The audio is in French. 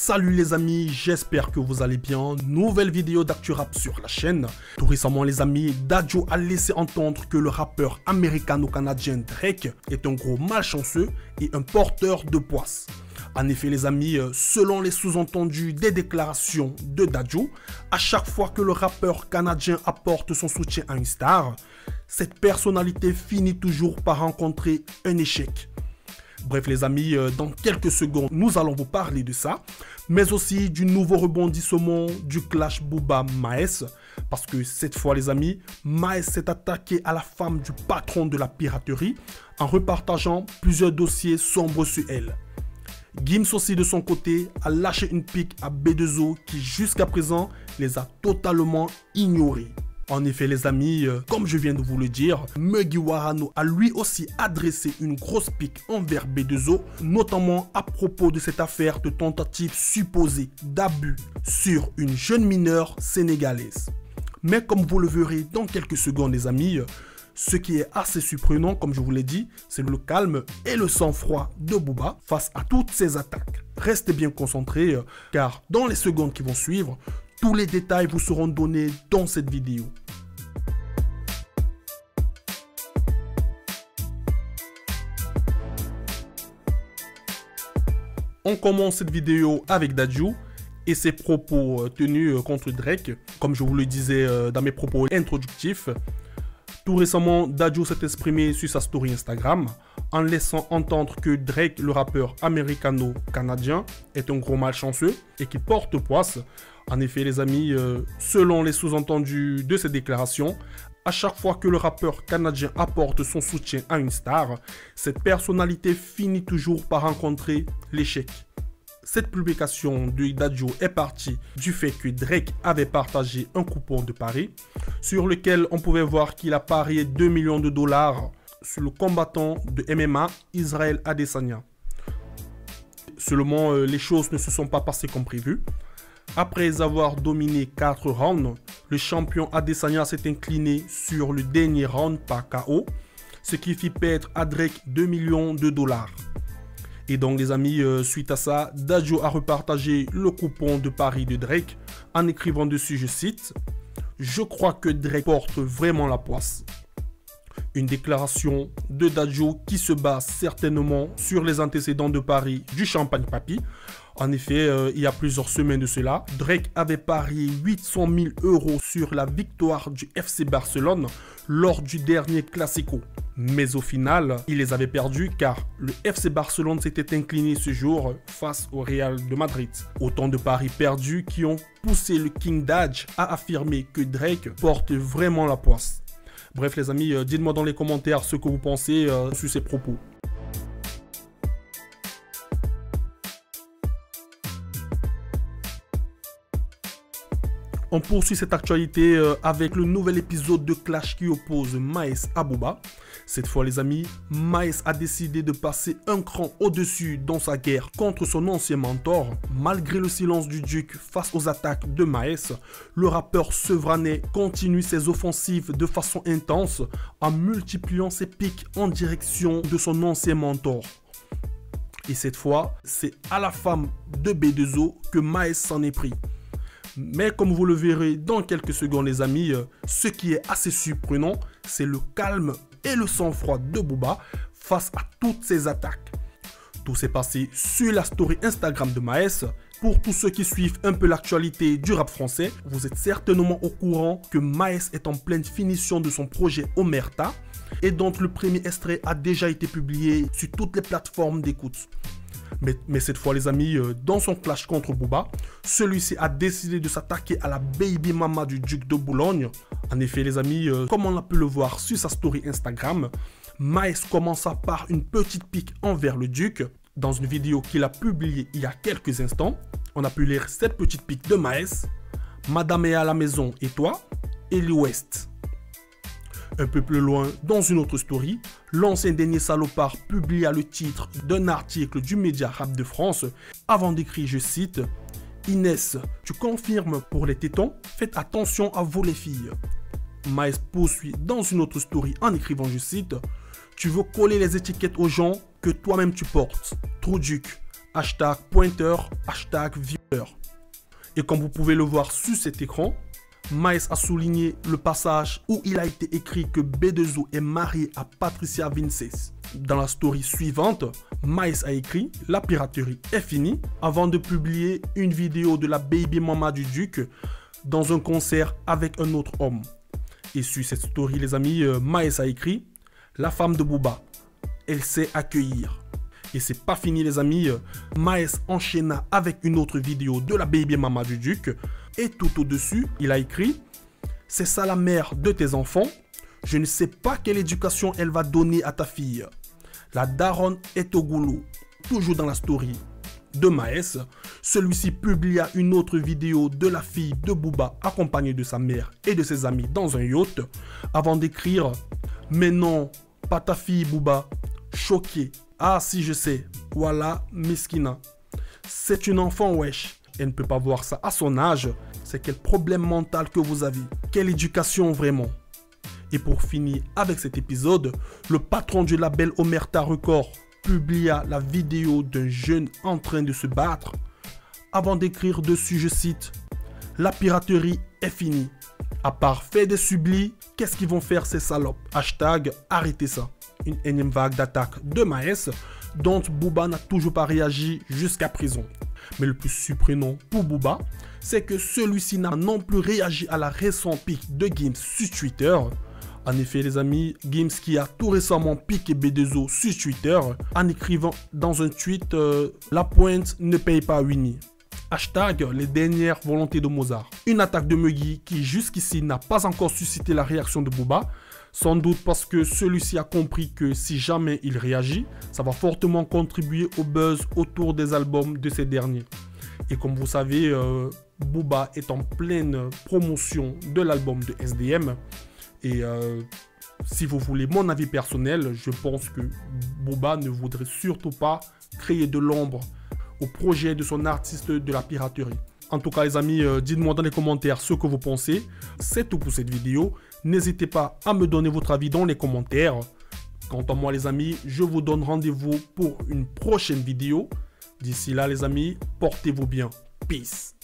Salut les amis, j'espère que vous allez bien. Nouvelle vidéo d'actu rap sur la chaîne. Tout récemment les amis, Dadju a laissé entendre que le rappeur américano-canadien Drake est un gros malchanceux et un porteur de poisse. En effet les amis, selon les sous-entendus des déclarations de Dadju, à chaque fois que le rappeur canadien apporte son soutien à une star, cette personnalité finit toujours par rencontrer un échec. Bref les amis, dans quelques secondes, nous allons vous parler de ça, mais aussi du nouveau rebondissement du clash Booba-Maes, parce que cette fois les amis, Maes s'est attaqué à la femme du patron de la piraterie en repartageant plusieurs dossiers sombres sur elle. Gims aussi de son côté a lâché une pique à B2O qui jusqu'à présent les a totalement ignorés. En effet les amis, comme je viens de vous le dire, Mugiwara no a lui aussi adressé une grosse pique envers B2O, notamment à propos de cette affaire de tentative supposée d'abus sur une jeune mineure sénégalaise. Mais comme vous le verrez dans quelques secondes les amis, ce qui est assez surprenant, comme je vous l'ai dit, c'est le calme et le sang-froid de Booba face à toutes ces attaques. Restez bien concentrés car dans les secondes qui vont suivre, tous les détails vous seront donnés dans cette vidéo. On commence cette vidéo avec Dadju et ses propos tenus contre Drake. Comme je vous le disais dans mes propos introductifs, tout récemment, Dadju s'est exprimé sur sa story Instagram en laissant entendre que Drake, le rappeur américano-canadien, est un gros malchanceux et qui porte poisse. En effet, les amis, selon les sous-entendus de ces déclarations, à chaque fois que le rappeur canadien apporte son soutien à une star, cette personnalité finit toujours par rencontrer l'échec. Cette publication de Dadju est partie du fait que Drake avait partagé un coupon de pari sur lequel on pouvait voir qu'il a parié 2 millions de dollars sur le combattant de MMA Israël Adesanya. Seulement, les choses ne se sont pas passées comme prévu. Après avoir dominé 4 rounds, le champion Adesanya s'est incliné sur le dernier round par KO, ce qui fit perdre à Drake 2 millions de dollars. Et donc les amis, suite à ça, Dadju a repartagé le coupon de pari de Drake en écrivant dessus, je cite, « Je crois que Drake porte vraiment la poisse ». Une déclaration de Dadju qui se base certainement sur les antécédents de Paris du Champagne Papi. En effet, il y a plusieurs semaines de cela, Drake avait parié 800 000 € sur la victoire du FC Barcelone lors du dernier Classico. Mais au final, il les avait perdus car le FC Barcelone s'était incliné ce jour face au Real de Madrid. Autant de paris perdus qui ont poussé le King Daj à affirmer que Drake porte vraiment la poisse. Bref les amis, dites-moi dans les commentaires ce que vous pensez sur ces propos. On poursuit cette actualité avec le nouvel épisode de Clash qui oppose Maes à Booba. Cette fois les amis, Maes a décidé de passer un cran au-dessus dans sa guerre contre son ancien mentor. Malgré le silence du Duc face aux attaques de Maes, le rappeur sevranais continue ses offensives de façon intense en multipliant ses pics en direction de son ancien mentor. Et cette fois, c'est à la femme de B2O que Maes s'en est pris. Mais comme vous le verrez dans quelques secondes les amis, ce qui est assez surprenant, c'est le calme et le sang-froid de Booba face à toutes ces attaques. Tout s'est passé sur la story Instagram de Maes. Pour tous ceux qui suivent un peu l'actualité du rap français, vous êtes certainement au courant que Maes est en pleine finition de son projet Omerta et dont le premier extrait a déjà été publié sur toutes les plateformes d'écoute. Mais cette fois les amis, dans son clash contre Booba, celui-ci a décidé de s'attaquer à la baby mama du duc de Boulogne. En effet les amis, comme on a pu le voir sur sa story Instagram, Maes commença par une petite pique envers le duc. Dans une vidéo qu'il a publiée il y a quelques instants, on a pu lire cette petite pique de Maes. Madame est à la maison et toi, Ellie West. Un peu plus loin, dans une autre story, l'ancien dernier salopard publia le titre d'un article du média Rap de France avant d'écrire, je cite, « Inès, tu confirmes pour les tétons? Faites attention à vous les filles. » Maes poursuit dans une autre story en écrivant, je cite, « Tu veux coller les étiquettes aux gens que toi-même tu portes. Trou duc. Hashtag pointeur. Hashtag vie. » Et comme vous pouvez le voir sur cet écran, Maes a souligné le passage où il a été écrit que B2O est marié à Patricia Vinces. Dans la story suivante, Maes a écrit « La piraterie est finie » avant de publier une vidéo de la baby mama du Duc dans un concert avec un autre homme. Et sur cette story, les amis, Maes a écrit « La femme de Booba, elle sait accueillir ». Et c'est pas fini les amis, Maes enchaîna avec une autre vidéo de la baby mama du Duc. Et tout au-dessus, il a écrit « C'est ça la mère de tes enfants. Je ne sais pas quelle éducation elle va donner à ta fille. La daronne est au goulot. » Toujours dans la story de Maes, celui-ci publia une autre vidéo de la fille de Booba accompagnée de sa mère et de ses amis dans un yacht avant d'écrire « Mais non, pas ta fille Booba. Choqué. Ah si je sais. Voilà, Miskina. C'est une enfant wesh. Elle ne peut pas voir ça à son âge. C'est quel problème mental que vous avez. Quelle éducation vraiment. » Et pour finir avec cet épisode, le patron du label Omerta Records publia la vidéo d'un jeune en train de se battre avant d'écrire dessus, je cite, « La piraterie est finie. À part fait des sublis, qu'est-ce qu'ils vont faire ces salopes? Hashtag arrêtez ça. » Une énième vague d'attaques de Maes dont Booba n'a toujours pas réagi jusqu'à présent. Mais le plus surprenant pour Booba, c'est que celui-ci n'a non plus réagi à la récente pique de Gims sur Twitter. En effet les amis, Gims qui a tout récemment piqué B2O sur Twitter en écrivant dans un tweet La pointe ne paye pas Winnie. Hashtag les dernières volontés de Mozart. Une attaque de Muggy qui jusqu'ici n'a pas encore suscité la réaction de Booba. Sans doute parce que celui-ci a compris que si jamais il réagit, ça va fortement contribuer au buzz autour des albums de ces derniers. Et comme vous savez, Booba est en pleine promotion de l'album de SDM. Et si vous voulez mon avis personnel, je pense que Booba ne voudrait surtout pas créer de l'ombre au projet de son artiste de la piraterie. En tout cas les amis, dites-moi dans les commentaires ce que vous pensez. C'est tout pour cette vidéo. N'hésitez pas à me donner votre avis dans les commentaires. Quant à moi les amis, je vous donne rendez-vous pour une prochaine vidéo. D'ici là les amis, portez-vous bien. Peace.